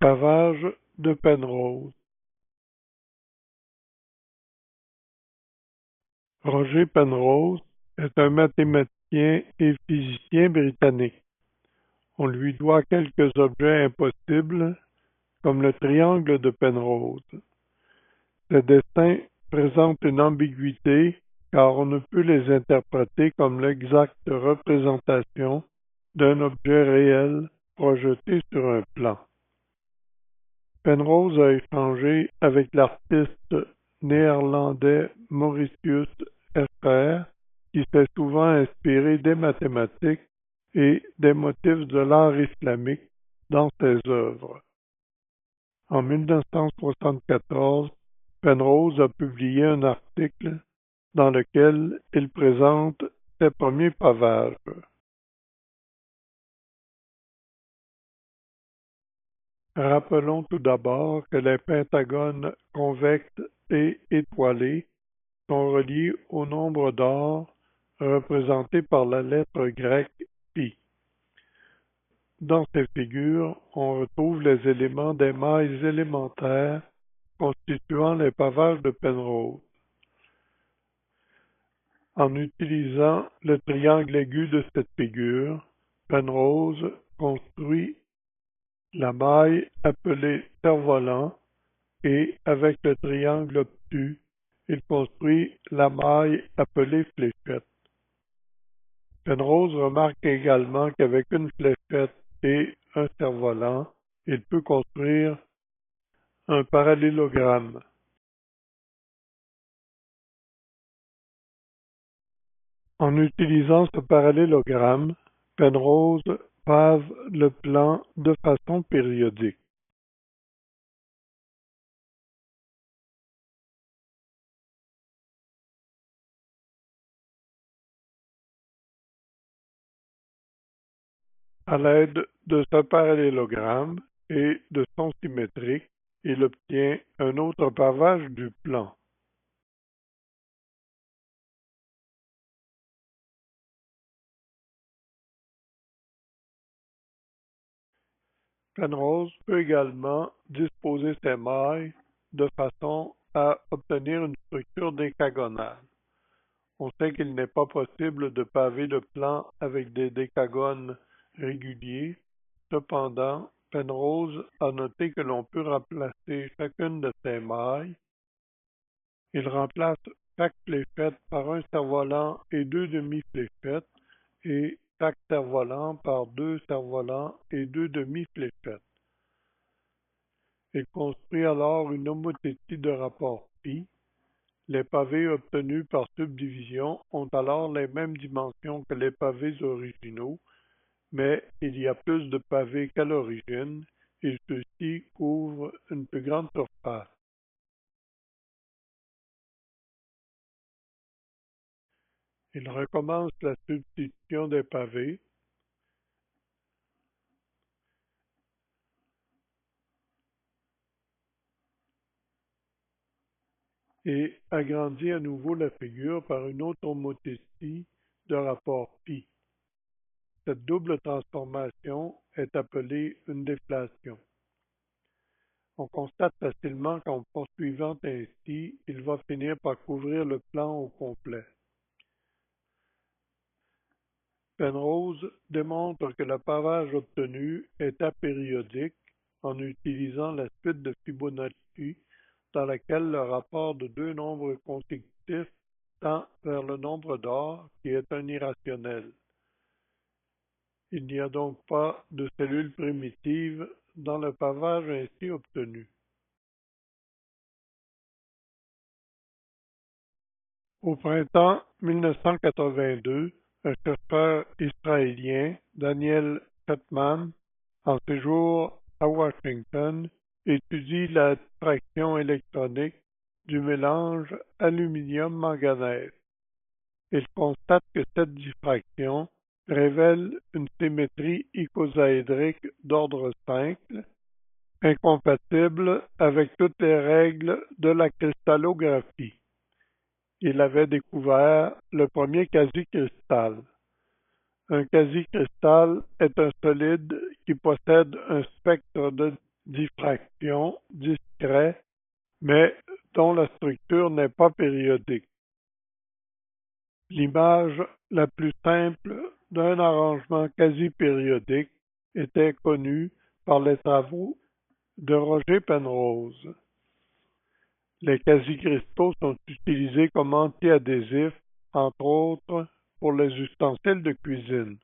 Pavage de Penrose. Roger Penrose est un mathématicien et physicien britannique. On lui doit quelques objets impossibles, comme le triangle de Penrose. Ces dessins présentent une ambiguïté car on ne peut les interpréter comme l'exacte représentation d'un objet réel projeté sur un plan. Penrose a échangé avec l'artiste néerlandais Mauritius Herfer, qui s'est souvent inspiré des mathématiques et des motifs de l'art islamique dans ses œuvres. En 1974, Penrose a publié un article dans lequel il présente ses premiers pavages. Rappelons tout d'abord que les pentagones convexes et étoilés sont reliés au nombre d'or représenté par la lettre grecque π. Dans ces figures, on retrouve les éléments des mailles élémentaires constituant les pavages de Penrose. En utilisant le triangle aigu de cette figure, Penrose construit la maille appelée cerf-volant et avec le triangle obtus, il construit la maille appelée fléchette. Penrose remarque également qu'avec une fléchette et un cerf-volant, il peut construire un parallélogramme. En utilisant ce parallélogramme, Penrose pave le plan de façon périodique. À l'aide de ce parallélogramme et de son symétrique, il obtient un autre pavage du plan. Penrose peut également disposer ses mailles de façon à obtenir une structure décagonale. On sait qu'il n'est pas possible de paver le plan avec des décagones réguliers. Cependant, Penrose a noté que l'on peut remplacer chacune de ces mailles. Il remplace chaque fléchette par un cerf-volant et deux demi-fléchettes et chaque cerf-volant par deux cerfs-volants et deux demi-fléchettes. Il construit alors une homothétie de rapport π. Les pavés obtenus par subdivision ont alors les mêmes dimensions que les pavés originaux, mais il y a plus de pavés qu'à l'origine et ceux-ci couvrent une plus grande surface. Il recommence la substitution des pavés et agrandit à nouveau la figure par une autre homothétie de rapport π. Cette double transformation est appelée une déflation. On constate facilement qu'en poursuivant ainsi, il va finir par couvrir le plan au complet. Penrose démontre que le pavage obtenu est apériodique en utilisant la suite de Fibonacci dans laquelle le rapport de deux nombres consécutifs tend vers le nombre d'or qui est un irrationnel. Il n'y a donc pas de cellules primitives dans le pavage ainsi obtenu. Au printemps 1982, un chercheur israélien, Daniel Fettman, en séjour à Washington, étudie la diffraction électronique du mélange aluminium-manganèse. Il constate que cette diffraction révèle une symétrie icosaédrique d'ordre simple, incompatible avec toutes les règles de la cristallographie. Il avait découvert le premier quasi-cristal. Un quasi-cristal est un solide qui possède un spectre de diffraction, discret, mais dont la structure n'est pas périodique. L'image la plus simple d'un arrangement quasi-périodique était connue par les travaux de Roger Penrose. Les quasi-cristaux sont utilisés comme anti-adhésifs, entre autres pour les ustensiles de cuisine.